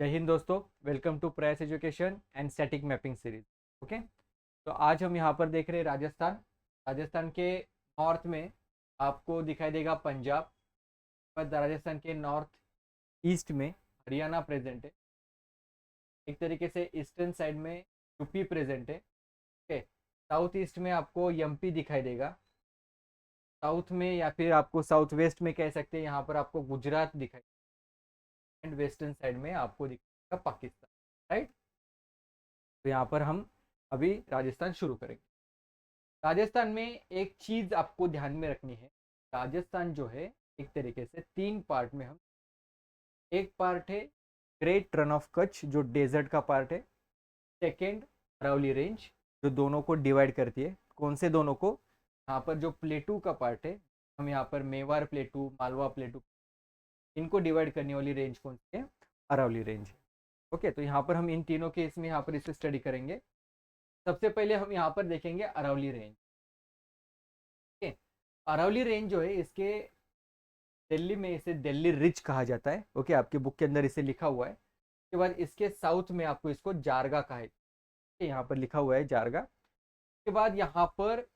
जय हिंद दोस्तों। Welcome to प्रयास education and static mapping series. Okay, तो आज हम यहाँ पर देख रहे हैं राजस्थान। राजस्थान के नॉर्थ में आपको दिखाई देगा पंजाब, पर राजस्थान के नॉर्थ ईस्ट में हरियाणा प्रेजेंट है। एक तरीके से ईस्टर्न साइड में यूपी प्रेजेंट है। ओके, साउथ ईस्ट में आपको एमपी दिखाई देगा। साउथ में या फिर आपको साउथ वेस्ट में कह सकते हैं, यहाँ पर आपको गुजरात दिखाई, एंड वेस्टर्न साइड में आपको दिखाई देगा पाकिस्तान। राइट, तो यहाँ पर हम अभी राजस्थान शुरू करेंगे। राजस्थान में एक चीज आपको ध्यान में रखनी है। राजस्थान जो है एक तरीके से तीन पार्ट में हम, एक पार्ट है ग्रेट रन ऑफ कच्छ जो डेजर्ट का पार्ट है। सेकंड अरावली रेंज जो दोनों को डिवाइड करती है। कौन से दोनों को? यहाँ पर जो प्लेटू का पार्ट है, हम यहाँ पर मेवाड़ प्लेटू, मालवा प्लेटू, इनको डिवाइड करने वाली रेंज कौन सी है? अरावली रेंज। ओके, तो यहाँ पर हम इन तीनों केस में यहाँ पर इसे स्टडी करेंगे। सबसे पहले हम यहाँ पर देखेंगे Aravalli range. Okay, Aravalli range जो है इसके दिल्ली में इसे दिल्ली रिज कहा जाता है। ओके, आपके बुक के अंदर इसे लिखा हुआ है। उसके बाद इसके साउथ में आपको इसको जारगा कहा है, यहाँ पर लिखा हुआ है जारगा। उसके बाद यहाँ पर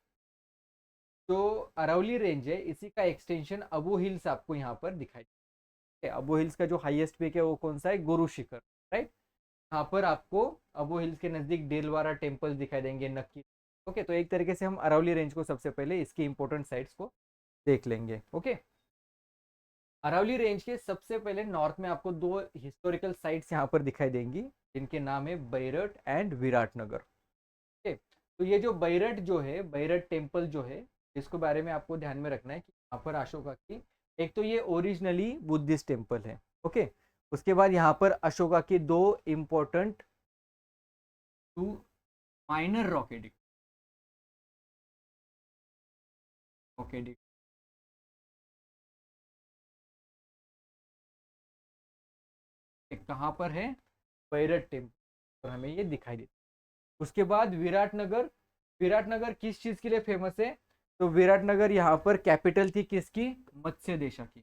जो अरावली रेंज है इसी का एक्सटेंशन अबू हिल्स आपको यहाँ पर दिखाई देता है। अबू हिल्स का जो हाईएस्ट पीक है वो कौन सा है? गुरु शिखर। राइट, यहाँ पर आपको अबू हिल्स के नजदीक डेलवारा टेम्पल्स दिखाई देंगे, नक्की। ओके, तो एक तरीके से हम अरावली रेंज को सबसे पहले इसकी इंपॉर्टेंट साइट्स को देख लेंगे। ओके, अरावली रेंज के सबसे पहले नॉर्थ में आपको दो हिस्टोरिकल साइट्स यहाँ पर दिखाई देंगी, जिनके नाम है बैरट एंड विराटनगर। ओके, तो ये जो बैरट जो है, बैरट टेम्पल जो है, इसके बारे में आपको ध्यान में रखना है कि यहाँ पर अशोका की, एक तो ये ओरिजिनली बुद्धिस्ट टेम्पल है। ओके, उसके बाद यहाँ पर अशोका की दो important two minor rock edict, okay, कहाँ पर है? बैरट टेम्पल, और हमें ये दिखाई देता है। उसके बाद विराटनगर। विराटनगर किस चीज के लिए फेमस है? तो विराटनगर यहाँ पर कैपिटल थी किसकी? मत्स्य देशा की।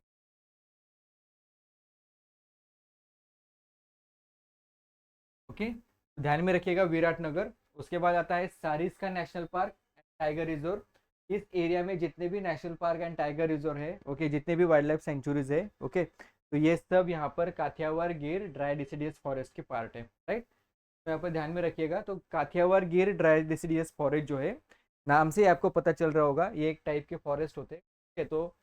ओके, ध्यान में रखिएगा विराटनगर। उसके बाद आता है Sariska national park and tiger reserve. इस एरिया में जितने भी national park and tiger reserve है, ओके, जितने भी वाइल्ड लाइफ सेंचुरीज है, ओके, तो ये सब यहाँ पर काथियावाड़ गिर ड्राई डिसिडियस फॉरेस्ट के पार्ट है। राइट, तो यहाँ पर ध्यान में रखिएगा। तो काथियावाड़ गिर ड्राई डिसिडियस फॉरेस्ट जो है, नाम से आपको पता चल रहा होगा ये एक टाइप के फॉरेस्ट होते हैं। ठीक है, तो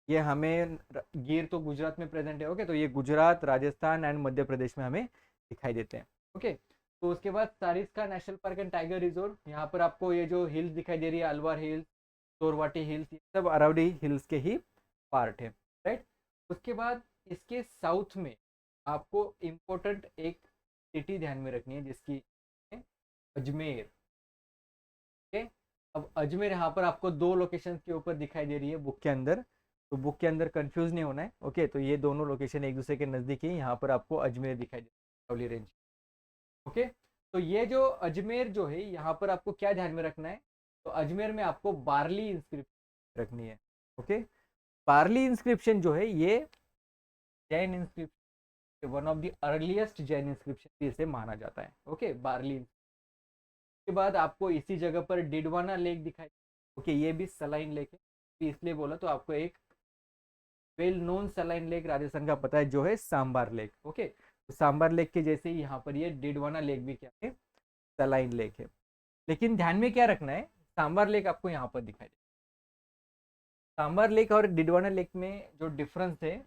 ये हमें गिर तो गुजरात में प्रेजेंट है। ओके, तो ये गुजरात, राजस्थान एंड मध्य प्रदेश में हमें दिखाई देते हैं। ओके, तो उसके बाद Sariska national park and tiger reserve, यहाँ पर आपको ये जो हिल्स दिखाई दे रही है, अलवार हिल्स, तोरवाटी हिल्स, ये सब अरावली हिल्स के ही पार्ट है। राइट, उसके बाद इसके साउथ में आपको इम्पोर्टेंट एक सिटी ध्यान में रखनी है, जिसकी है अजमेर। ओके, अब अजमेर यहाँ पर आपको दो लोकेशन के ऊपर दिखाई दे रही है बुक के अंदर, तो बुक के अंदर कंफ्यूज नहीं होना है। ओके, तो ये दोनों लोकेशन एक दूसरे के नज़दीक ही, यहाँ पर आपको अजमेर दिखाई दे रही रेंज। ओके, तो ये जो अजमेर जो है, यहाँ पर आपको क्या ध्यान में रखना है? तो अजमेर में आपको बार्ली इंस्क्रिप्शन रखनी है। ओके, बार्ली इंस्क्रिप्शन जो है ये Jain inscription, one of the earliest Jain inscription इसे माना जाता है। ओके, बार्ली के बाद आपको इसी जगह पर डिडवाना लेक दिखाई। ओके, ये भी सलाइन लेक है, इसलिए बोला तो आपको एक well known saline lake Rajasthan का पता है जो है सांबार लेक। ओके, तो सांबार लेक के जैसे ही यहाँ पर ये डिडवाना लेक भी क्या है? सलाइन लेक है। लेकिन ध्यान में क्या रखना है, सांबार लेक आपको यहाँ पर दिखाई दे। सांबार लेक और डिडवाना लेक में जो डिफरेंस है,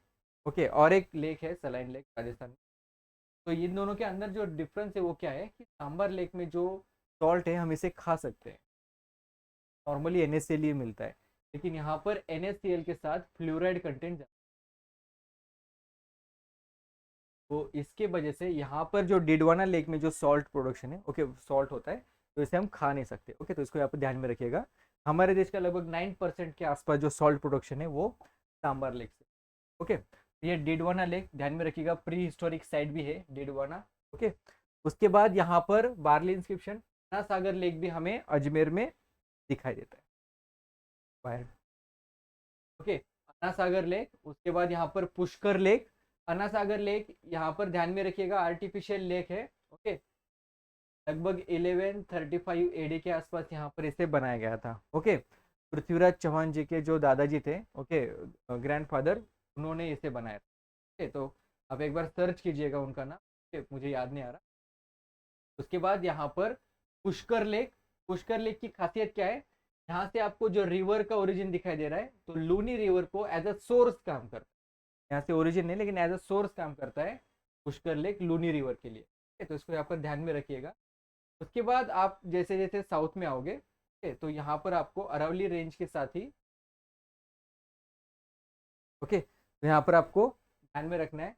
ओके, और एक लेक है सलाइन लेक राजस्थान में, तो इन दोनों के अंदर जो डिफरेंस है वो क्या है कि सांबार लेक में जो सॉल्ट है हम इसे खा सकते हैं, नॉर्मली NaCl मिलता है, लेकिन यहाँ पर NaCl के साथ फ्लोराइड कंटेंट, तो इसके वजह से यहाँ पर जो डिडवाना लेक में जो सॉल्ट प्रोडक्शन है, ओके, सॉल्ट होता है, तो इसे हम खा नहीं सकते। ओके, तो इसको यहाँ पर ध्यान में रखिएगा। हमारे देश का लगभग 9% के आसपास जो सॉल्ट प्रोडक्शन है वो सांबार लेक से। ओके, ये डिडवाना लेक ध्यान में रखिएगा, प्री हिस्टोरिक साइट भी है डिडवाना। ओके, उसके बाद यहाँ पर बार्ली इंस्क्रिप्शन, सागर लेक भी हमें अजमेर में दिखाई देता है। ओके, अन्ना सागर लेक, उसके बाद यहाँ पर पुष्कर लेक, अन्ना सागर लेक यहाँ पर ध्यान में रखिएगा आर्टिफिशियल लेक है। ओके, लगभग 1135 एडी के आसपास यहाँ पर इसे बनाया गया था। ओके, पृथ्वीराज चौहान जी के जो दादाजी थे, ओके, ग्रैंडफादर, उन्होंने इसे बनाया। ओके, तो आप एक बार सर्च कीजिएगा उनका नाम। ओके, मुझे याद नहीं आ रहा। उसके बाद यहाँ पर पुष्कर लेक। पुष्कर लेक की खासियत क्या है, यहाँ से आपको जो रिवर का ओरिजिन दिखाई दे रहा है, तो लूनी रिवर को एज अ सोर्स काम करता है। यहाँ से ओरिजिन नहीं, लेकिन एज अ सोर्स काम करता है पुष्कर लेक लूनी रिवर के लिए। तो इसको यहाँ पर ध्यान में रखिएगा। उसके बाद आप जैसे जैसे साउथ में आओगे, तो यहाँ पर आपको अरावली रेंज के साथ ही, ओके, तो यहाँ पर आपको ध्यान में रखना है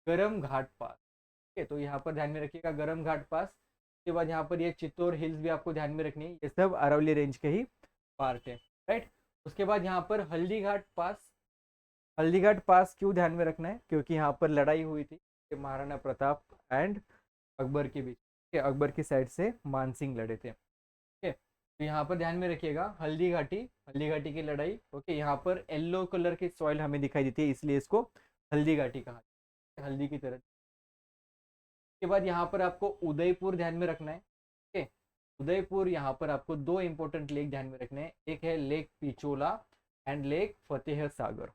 गरम घाट पास। ओके, तो यहाँ पर ध्यान में रखिएगा गरम घाट पास। उसके बाद यहाँ पर ये चित्तौर हिल्स भी आपको ध्यान में रखनी है, ये सब अरावली रेंज के ही पार्ट है, राइट। उसके बाद यहाँ पर हल्दी घाट पास। हल्दी घाट पास क्यों ध्यान में रखना है, क्योंकि यहाँ पर लड़ाई हुई थी महाराणा प्रताप एंड अकबर के बीच। अकबर की साइड से मानसिंह लड़े थे। ओके, तो यहाँ पर ध्यान में रखिएगा हल्दी घाटी की लड़ाई। ओके, यहाँ पर येलो कलर की सॉइल हमें दिखाई देती है, इसलिए इसको हल्दी घाटी कहा, हल्दी की तरह। के बाद यहाँ पर आपको उदयपुर ध्यान में रखना है। ओके, उदयपुर, यहाँ पर आपको दो इंपॉर्टेंट लेक ध्यान में रखने हैं, एक है lake Pichola and lake Fateh Sagar.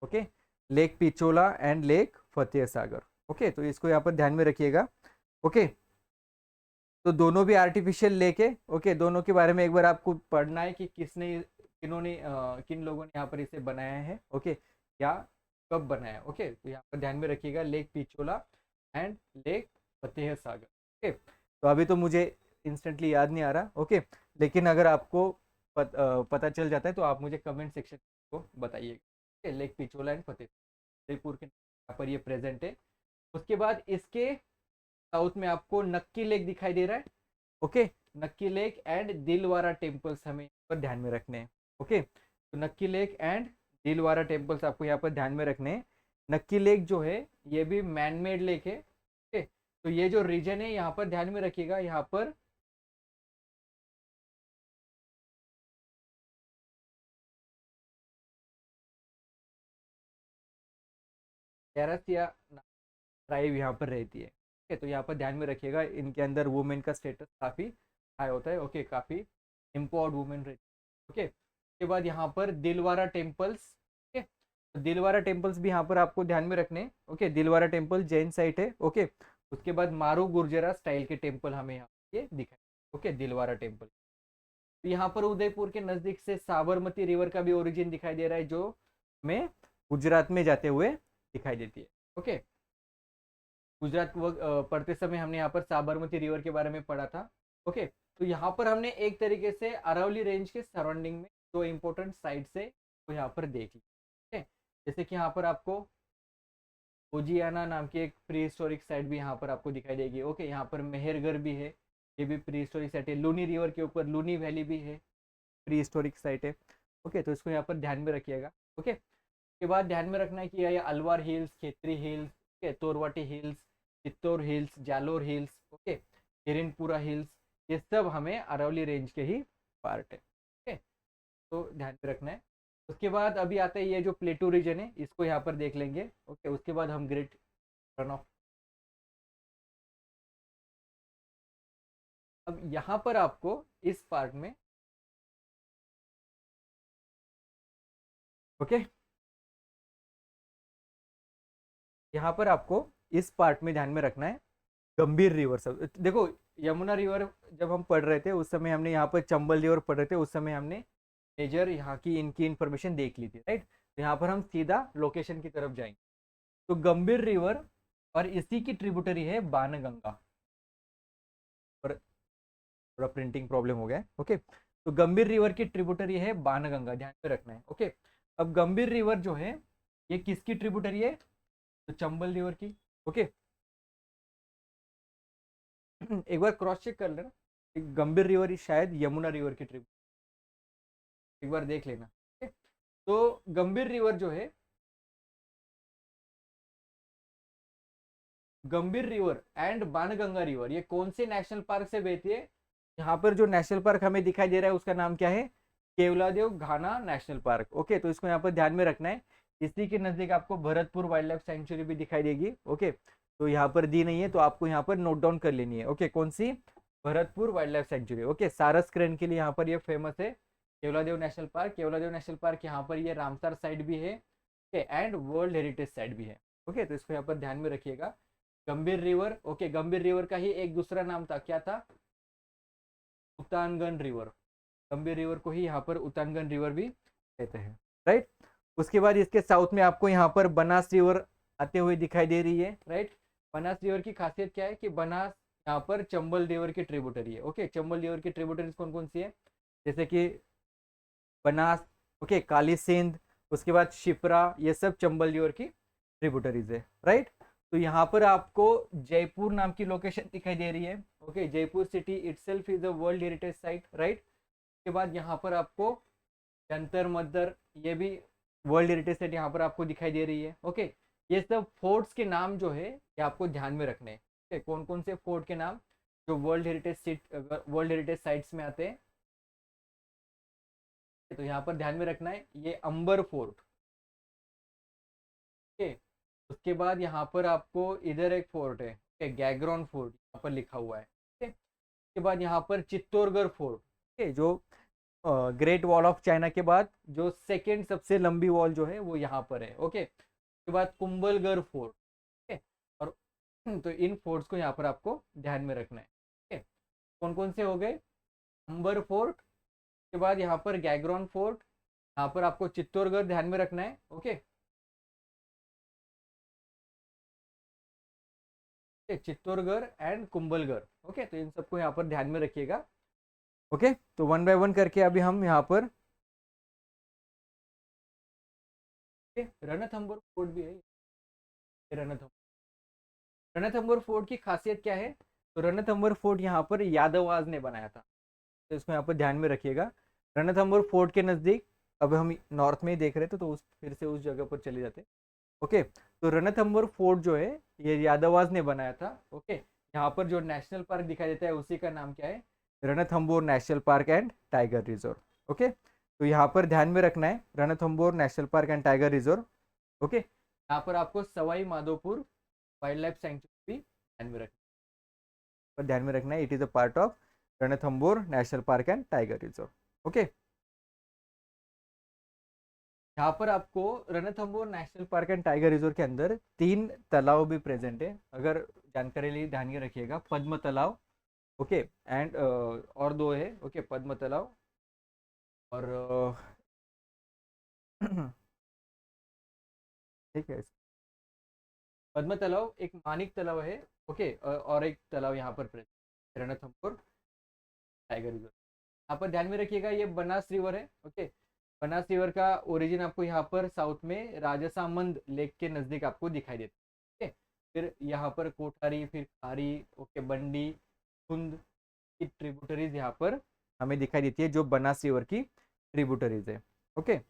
Okay, lake Pichola and lake Fateh Sagar. Okay, तो इसको यहाँ पर ध्यान में रखिएगा। ओके, तो दोनों भी आर्टिफिशियल लेक है। ओके, दोनों के बारे में एक बार आपको पढ़ना है कि किन लोगों ने यहाँ पर इसे बनाया है। ओके, या कब बनाया। ओके, तो यहाँ पर ध्यान में रखिएगा lake Pichola and lake Fateh Sagar. Okay, तो अभी तो मुझे इंस्टेंटली याद नहीं आ रहा। ओके, लेकिन अगर आपको पता चल जाता है तो आप मुझे कमेंट सेक्शन को बताइएगा। लेक पिचोला एंड फतेह उदयपुर के यहाँ पर ये प्रेजेंट है। उसके बाद इसके साउथ में आपको नक्की लेक दिखाई दे रहा है। ओके, नक्की लेक एंड दिलवारा टेम्पल्स हमें यहाँ पर ध्यान में रखने हैं। ओके, तो नक्की लेक एंड दिलवारा टेम्पल्स आपको यहाँ पर ध्यान में रखने हैं। नक्की लेक जो है ये भी मैनमेड लेक है। ओके, तो ये जो रीजन है यहाँ पर ध्यान में रखिएगा, यहाँ पर कैरासिया ट्राइब यहाँ पर रहती है। ओके, तो यहाँ पर ध्यान में रखिएगा, इनके अंदर वुमेन का स्टेटस काफ़ी हाई होता है। ओके, काफ़ी इम्पावर्ड वुमेन रहती है। ओके, उसके बाद यहाँ पर दिलवारा टेम्पल्स। ओके, तो दिलवारा टेम्पल्स भी यहाँ पर आपको ध्यान में रखने। Okay, Dilwara temple Jain site है। ओके, उसके बाद मारू गुर्जरा स्टाइल के टेम्पल हमें यहाँ ये दिखाए। Okay, Dilwara temple. तो यहाँ पर उदयपुर के नज़दीक से साबरमती रिवर का भी ओरिजिन दिखाई दे रहा है, जो हमें गुजरात में जाते हुए दिखाई देती है। ओके, गुजरात पढ़ते समय हमने यहाँ पर साबरमती रिवर के बारे में पढ़ा था। ओके, तो यहाँ पर हमने एक तरीके से अरावली रेंज के सराउंडिंग में दो इम्पोर्टेंट साइट से तो यहाँ पर देख ली। ठीक है, जैसे कि यहाँ पर आपको ओजियाना नाम की एक प्री हिस्टोरिक साइट भी यहाँ पर आपको दिखाई देगी। ओके, यहाँ पर मेहरगढ़ भी है, ये भी प्री हिस्टोरिक साइट है। लूनी रिवर के ऊपर लूनी वैली भी है, प्री हिस्टोरिक साइट है। ओके, तो इसको यहाँ पर ध्यान में रखिएगा। ओके, उसके बाद ध्यान में रखना है कि ये Alwar hills, Khetri hills, Torawati hills, Chittaur hills, Jalore hills, okay, Hiranpura hills, ये सब हमें अरावली रेंज के ही पार्ट है। ओके, तो ध्यान में रखना है। उसके बाद अभी आता है ये जो प्लेटू रीजन है, इसको यहाँ पर देख लेंगे। ओके, उसके बाद हम ग्रेट रन ऑफ। अब यहाँ पर आपको इस पार्ट में, ओके, यहाँ पर आपको इस पार्ट में ध्यान में रखना है गंभीर रिवर। सब देखो, यमुना रिवर जब हम पढ़ रहे थे उस समय हमने यहाँ पर चंबल रिवर पढ़ रहे थे, उस समय हमने मेजर यहाँ की इनकी इंफॉर्मेशन देख ली थी, राइट। तो यहाँ पर हम सीधा लोकेशन की तरफ जाएंगे। तो गंभीर रिवर और इसी की ट्रिब्यूटरी है बाणगंगा। पर थोड़ा प्रिंटिंग प्रॉब्लम हो गया है। ओके, तो गंभीर रिवर की ट्रिब्यूटरी है बाणगंगा, ध्यान में रखना है। ओके, अब गंभीर रिवर जो है ये किसकी ट्रिब्यूटरी है, तो चंबल रिवर की। ओके, एक बार क्रॉस चेक कर लेना, गंभीर रिवर शायद यमुना रिवर की ट्रिब्यूटरी, एक बार देख लेना। ओके, तो गंभीर रिवर जो है, गंभीर रिवर एंड बाणगंगा रिवर, ये कौन से नेशनल पार्क से बहती है। यहाँ पर जो नेशनल पार्क हमें दिखाई दे रहा है उसका नाम क्या है, केवलादेव घाना नेशनल पार्क। ओके, तो इसको यहाँ पर ध्यान में रखना है। इसी के नजदीक आपको भरतपुर वाइल्ड लाइफ सेंचुरी भी दिखाई देगी। ओके, तो यहाँ पर दी नहीं है तो आपको यहाँ पर नोट डाउन कर लेनी है। ओके, कौन सी? Bharatpur wildlife sanctuary. Okay, सारस क्रेन के लिए यहाँ पर ये फेमस है। Keoladeo national park, Keoladeo national park यहाँ पर ये रामसर साइट भी है। Okay, and world heritage site भी है। ओके, तो इसको यहाँ पर ध्यान में रखिएगा। गंभीर रिवर, ओके, गंभीर रिवर का ही एक दूसरा नाम था, क्या था? उतानगन रिवर। गंभीर रिवर को ही यहाँ पर उतानगन रिवर भी कहते हैं, राइट। उसके बाद इसके साउथ में आपको यहाँ पर बनास रिवर आते हुए दिखाई दे रही है, राइट। बनास रिवर की खासियत क्या है कि बनास यहाँ पर चंबल रिवर की ट्रिब्यूटरी है। ओके, चंबल रिवर की ट्रिब्यूटरीज कौन कौन सी है? जैसे कि बनास, ओके, काली सिंध, उसके बाद शिप्रा, ये सब चंबल रिवर की ट्रिब्यूटरीज है, राइट। तो यहाँ पर आपको जयपुर नाम की लोकेशन दिखाई दे रही है। Okay, Jaipur city itself is a world heritage site, right. उसके बाद यहाँ पर आपको जंतर मंतर, ये भी वर्ल्ड हेरिटेज साइट यहाँ पर आपको दिखाई दे रही है। ओके, ये सब फोर्ट्स के नाम जो है ये आपको ध्यान में रखने हैं। okay, कौन कौन से फोर्ट के नाम जो वर्ल्ड हेरिटेज साइट्स में आते हैं, तो यहाँ पर ध्यान में रखना है। ये अंबर फोर्ट, ओके। उसके बाद यहाँ पर आपको इधर एक फोर्ट है, ओके, गैग्रॉन फोर्ट यहाँ पर लिखा हुआ है। ओके, उसके बाद यहाँ पर चित्तौड़गढ़ फोर्ट, ओके, जो ग्रेट वॉल ऑफ चाइना के बाद जो सेकेंड सबसे लंबी वॉल जो है वो यहाँ पर है। ओके, उसके बाद कुंभलगढ़ फोर्ट, ओके। और तो इन फोर्ट्स को यहाँ पर आपको ध्यान में रखना है। ओके, कौन कौन से हो गए? अंबर फोर्ट, के बाद यहाँ पर गैग्रॉन फोर्ट, यहाँ पर आपको चित्तौड़गढ़ ध्यान में रखना है। Okay, Chittorgarh and Kumbhalgarh. Okay, तो इन सबको यहाँ पर ध्यान में रखिएगा। ओके, तो वन बाय वन करके अभी हम यहाँ पर रणथंभौर फोर्ट भी है। रणथंभौर फोर्ट की खासियत क्या है? तो रणथंभौर फोर्ट यहाँ पर यादवाज ने बनाया था, तो इसको यहाँ पर ध्यान में रखिएगा। रणथंभौर फोर्ट के नज़दीक, अब हम नॉर्थ में ही देख रहे थे तो उस फिर से उस जगह पर चले जाते। ओके, तो रणथंभौर फोर्ट जो है ये यादवाज ने बनाया था। ओके, यहाँ पर जो नेशनल पार्क दिखाई देता है उसी का नाम क्या है? Ranthambore national park and tiger reserve. Okay, तो यहाँ पर ध्यान में रखना है Ranthambore national park and tiger reserve. Okay, यहाँ पर आपको Sawai Madhopur wild life sanctuary भी ध्यान में रखना है। It is a part of Ranthambore national park and tiger reserve. Okay, यहाँ पर आपको Ranthambore national park and tiger reserve के अंदर 3 तालाब भी प्रेजेंट है, अगर जानकारी लिए ध्यान में रखिएगा। पद्म तालाब, ओके, एंड और 2 है। ओके, पद्म तालाब और ठीक है, पद्म तालाब, एक मानिक तालाब है। ओके, और एक तालाब यहाँ पर प्रेजेंट रणथंभौर टाइगर रिजर्व। यहाँ पर ध्यान में रखिएगा ये बनास रिवर है। ओके, बनास रिवर का ओरिजिन आपको यहाँ पर साउथ में राजसामंद लेक के नज़दीक आपको दिखाई देता है। ओके, फिर यहाँ पर कोठारी, फिर खारी, ओके, बंडी, खुंद की ट्रिब्यूटरीज यहाँ पर हमें दिखाई देती है जो बनास रिवर की ट्रिब्यूटरीज है। ओके,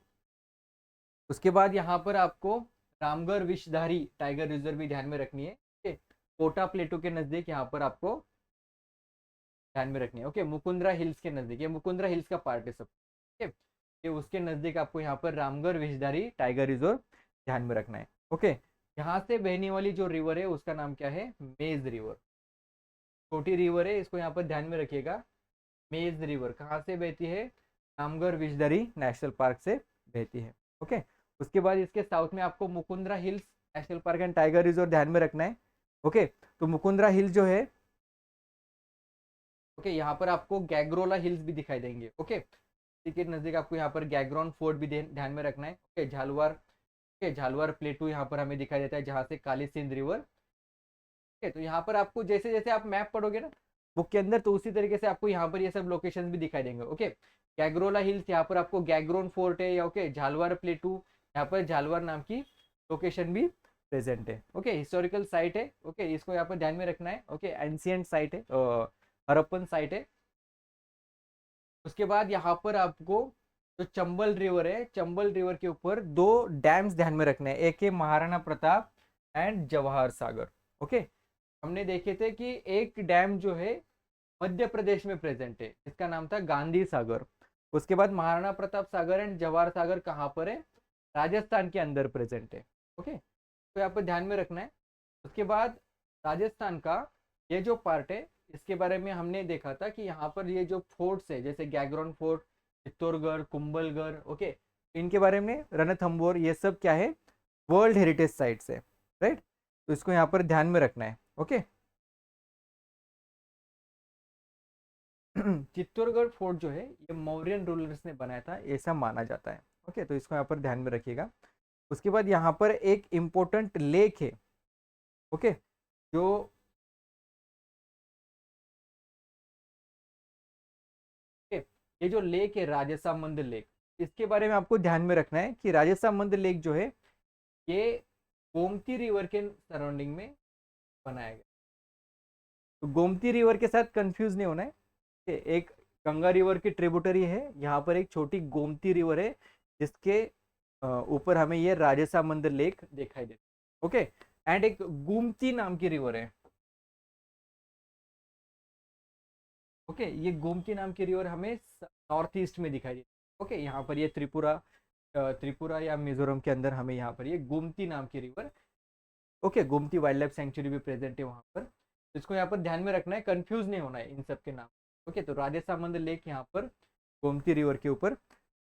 उसके बाद यहाँ पर आपको रामगढ़ विषधारी टाइगर रिजर्व भी ध्यान में रखनी है। ओके, कोटा प्लेटू के नज़दीक यहाँ पर आपको ध्यान में रखनी है। ओके, मुकुंदरा हिल्स के नज़दीक, ये मुकुंदरा हिल्स का पार्ट है सब। ओके, कि उसके नज़दीक आपको यहाँ पर रामगढ़ विषधारी टाइगर रिजर्व ध्यान में रखना है। ओके, यहाँ से बहने वाली जो रिवर है उसका नाम क्या है? मेज रिवर। छोटी रिवर है, इसको यहाँ पर ध्यान में रखिएगा। मेज रिवर कहाँ से बहती है? रामगढ़ विषधारी नेशनल पार्क से बहती है। ओके, उसके बाद इसके साउथ में आपको Mukundra hills national park and tiger reserve ध्यान में रखना है। ओके, तो मुकुंदरा हिल्स जो है, ओके, यहाँ पर आपको गैग्रोला हिल्स भी दिखाई देंगे। ओके, के नजदीक आपको यहाँ पर गैग्रॉन फोर्ट भी ध्यान में रखना है। ओके, झालवार, ओके, झालवार प्लेटू यहाँ पर हमें दिखाई देता है जहाँ से काली सिंध रिवर। ओके, तो यहाँ पर आपको जैसे जैसे आप मैप पढ़ोगे ना बुक के अंदर, तो उसी तरीके से आपको यहाँ पर ये सब लोकेशन भी दिखाई देंगे। ओके, गैग्रोला हिल्स, यहाँ पर आपको गैग्रोन फोर्ट है। या ओके, झालवार प्लेटू, यहाँ पर झालवार नाम की लोकेशन भी प्रेजेंट है। ओके, हिस्टोरिकल साइट है। ओके, इसको यहाँ पर ध्यान में रखना है। ओके, एंशियंट साइट है, हरप्पन साइट है। उसके बाद यहाँ पर आपको जो चंबल रिवर है, चंबल रिवर के ऊपर 2 डैम्स ध्यान में रखने हैं। एक है महाराणा प्रताप एंड जवाहर सागर। ओके, हमने देखे थे कि एक डैम जो है मध्य प्रदेश में प्रेजेंट है, इसका नाम था गांधी सागर। उसके बाद महाराणा प्रताप सागर एंड जवाहर सागर कहाँ पर है? राजस्थान के अंदर प्रेजेंट है। ओके, तो यहाँ पर ध्यान में रखना है। उसके बाद राजस्थान का ये जो पार्ट है, इसके बारे में हमने देखा था कि यहाँ पर ये जो फोर्ट्स है, जैसे गैगरॉन फोर्ट, चित्तौड़गढ़, कुंभलगढ़, ओके, इनके बारे में, रणथंबोर, ये सब क्या है, वर्ल्ड हेरिटेज साइट्स है, राइट। तो इसको यहाँ पर ध्यान में रखना है। ओके, चित्तौड़गढ़ फोर्ट जो है ये मौर्यन रूलर्स ने बनाया था, ऐसा माना जाता है। ओके, तो इसको यहाँ पर ध्यान में रखिएगा। उसके बाद यहाँ पर एक इम्पोर्टेंट लेक है, ओके, जो ये जो लेक है राजसामंद लेक, इसके बारे में आपको ध्यान में रखना है कि राजसामंद लेक जो है ये गोमती रिवर के सराउंडिंग में बनाया गया। तो गोमती रिवर के साथ कंफ्यूज नहीं होना है। एक गंगा रिवर की ट्रिब्यूटरी है, यहाँ पर एक छोटी गोमती रिवर है जिसके ऊपर हमें ये राजसामंद लेक दिखाई देता है। ओके, एंड एक गोमती नाम की रिवर है। ओके, ये गोमती नाम की रिवर हमें नॉर्थ ईस्ट में दिखाई देती है। ओके, यहाँ पर ये त्रिपुरा या मिजोरम के अंदर हमें यहाँ पर ये गोमती नाम की river, okay, Gomti wild life sanctuary भी प्रेजेंट है वहाँ पर। तो इसको यहाँ पर ध्यान में रखना है, कंफ्यूज नहीं होना है इन सब के नाम। ओके, तो राजसामंद लेक यहाँ पर गोमती रिवर के ऊपर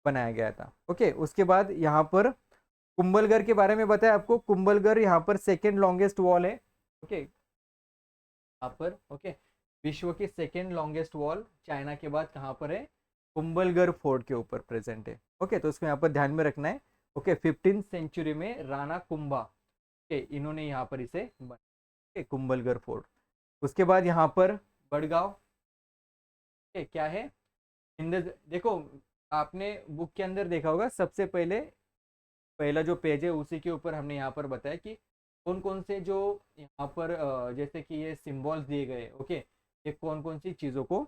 बनाया गया था। ओके, उसके बाद यहाँ पर कुंभलगढ़ के बारे में बताया आपको। कुंभलगढ़ यहाँ पर सेकेंड लॉन्गेस्ट वॉल है। ओके, यहाँ पर ओके, विश्व की सेकेंड लॉन्गेस्ट वॉल चाइना के बाद कहाँ पर है, कुंभलगढ़ फोर्ट के ऊपर प्रेजेंट है। ओके, तो इसको यहाँ पर ध्यान में रखना है। ओके, 15th सेंचुरी में राणा कुंभा, ओके, इन्होंने यहाँ पर इसे बनाया, कुंभलगढ़ फोर्ट। उसके बाद यहाँ पर बड़गांव, क्या है, देखो आपने बुक के अंदर देखा होगा, सबसे पहला जो पेज है उसी के ऊपर हमने यहाँ पर बताया कि कौन कौन से जो यहाँ पर जैसे कि ये सिंबल्स दिए गए, ओके, ये कौन कौन सी चीज़ों को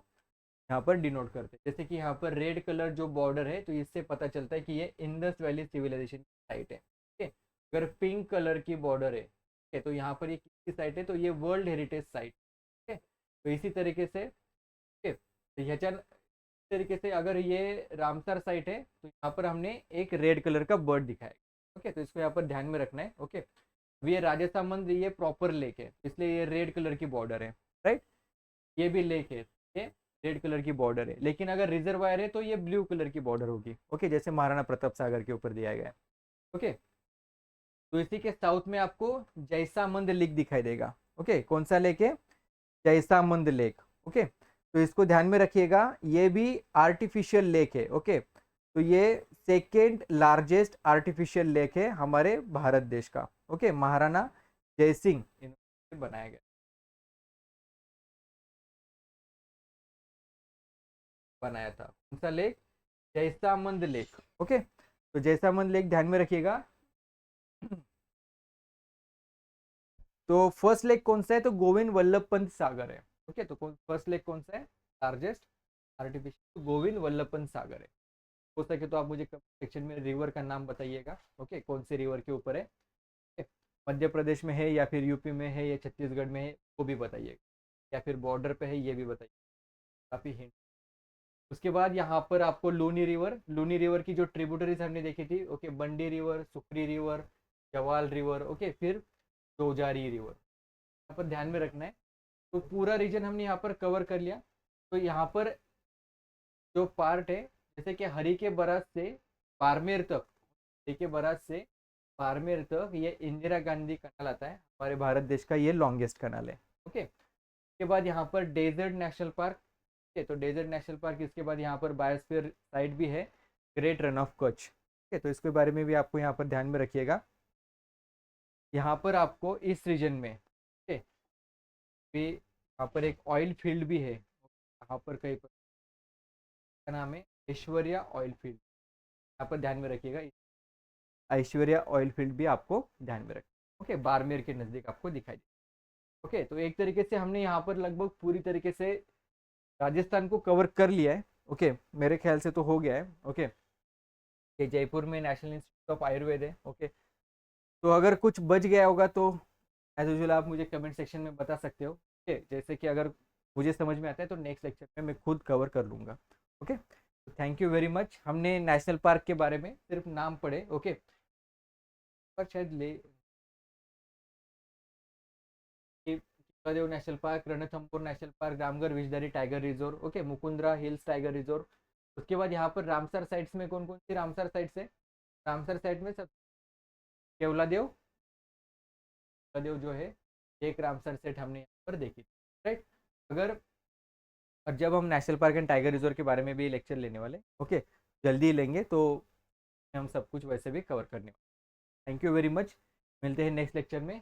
यहाँ पर डिनोट करते हैं। जैसे कि यहाँ पर रेड कलर जो बॉर्डर है, तो इससे पता चलता है कि ये इंडस वैली सिविलाइजेशन की साइट है। ठीक है, अगर पिंक कलर की बॉर्डर है, ठीक है, तो यहाँ पर ये किसकी साइट है, तो ये वर्ल्ड हेरिटेज साइट। ठीक है, तो इसी तरीके से, ठीक है, तो इस तरीके से अगर ये रामसर साइट है तो यहाँ पर हमने एक रेड कलर का बर्ड दिखाया। ओके, तो इसको यहाँ पर ध्यान में रखना है। ओके, ये राजसामंद ये प्रॉपर लेक है, इसलिए ये रेड कलर की बॉर्डर है, राइट। ये भी लेक है, ये रेड कलर की बॉर्डर है, लेकिन अगर रिजर्वायर है तो ये ब्लू कलर की बॉर्डर होगी। ओके, जैसे महाराणा प्रताप सागर के ऊपर दिया गया है। ओके, तो इसी के साउथ में आपको जैसामंद लेक दिखाई देगा। ओके, कौन सा लेक है, जैसामंद लेक। ओके, तो इसको ध्यान में रखिएगा, ये भी आर्टिफिशियल लेक है। ओके, तो ये सेकेंड लार्जेस्ट आर्टिफिशियल लेक है हमारे भारत देश का। ओके, महाराणा जयसिंह इन्होंने बनाया गया, बनाया था। कौन सा लेक, जैसामंद लेक। ओके, तो जैसामंद लेक ध्यान में रखिएगा। तो फर्स्ट लेक कौन सा है, तो गोविंद वल्लभ पंत सागर है। ओके, तो फर्स्ट लेक कौन सा है, लार्जेस्ट आर्टिफिशियल, गोविंद वल्लभ पंत सागर है। हो सके तो आप मुझे सेक्शन में रिवर का नाम बताइएगा। ओके, कौन से रिवर के ऊपर है, मध्य प्रदेश में है या फिर यूपी में है या छत्तीसगढ़ में है, वो भी बताइएगा, या फिर बॉर्डर पे है, ये भी बताइए, काफ़ी हिंट। उसके बाद यहाँ पर आपको लूनी रिवर की जो ट्रिब्यूटरीज हमने देखी थी, ओके, बंडी रिवर, सुखरी रिवर, जवाल रिवर, ओके, फिर जोजारी रिवर, यहाँ पर ध्यान में रखना है। तो पूरा रीजन हमने यहाँ पर कवर कर लिया। तो यहाँ पर जो पार्ट है, जैसे कि हरी के बराज से बाड़मेर तक, हरी के बराज से बाड़मेर तक ये इंदिरा गांधी कनाल आता है, हमारे भारत देश का ये लॉन्गेस्ट कनाल है। ओके, इसके बाद यहाँ पर डेजर्ट नेशनल पार्क, ठीक है, तो डेजर्ट नेशनल पार्क, इसके बाद यहाँ पर बायोस्फीयर साइट भी है, ग्रेट रन ऑफ कच्छ। ठीक है, तो इसके बारे में भी आपको यहाँ पर ध्यान में रखिएगा। यहाँ पर आपको इस रीजन में, ठीक है, भी यहाँ पर एक ऑयल फील्ड भी है, यहाँ पर कहीं पर, क्या नाम है, ऐश्वर्या ऑयल फील्ड, यहाँ पर ध्यान में रखिएगा। ऐश्वर्या ऑयल फील्ड भी आपको ध्यान में रखें। ओके, बाड़मेर के नज़दीक आपको दिखाई दे। ओके, तो एक तरीके से हमने यहाँ पर लगभग पूरी तरीके से राजस्थान को कवर कर लिया है। ओके, मेरे ख्याल से तो हो गया है। ओके, ये जयपुर में नेशनल इंस्टीट्यूट ऑफ आयुर्वेद है। ओके, तो अगर कुछ बच गया होगा तो एज यूजुअल आप मुझे कमेंट सेक्शन में बता सकते हो। ओके, जैसे कि अगर मुझे समझ में आता है तो नेक्स्ट लेक्चर में मैं खुद कवर कर लूँगा। Okay, thank you very much. हमने नेशनल पार्क के बारे में सिर्फ नाम पढ़े। ओके, पार्क शायद Dev national park, Ranthambore national park, Ramgarh Vishdhari tiger reserve, okay, Mukundra hills tiger reserve. उसके बाद यहाँ पर रामसर साइट्स में कौन कौन सी रामसर साइट्स है? रामसर साइट में सब केवलादेव जो है, एक रामसर सेट हमने यहाँ पर देखी, राइट। अगर और जब हम national park and tiger reserve के बारे में भी लेक्चर लेने वाले, ओके, जल्दी लेंगे तो हम सब कुछ वैसे भी कवर करने वाले। थैंक यू वेरी मच, मिलते हैं नेक्स्ट लेक्चर में।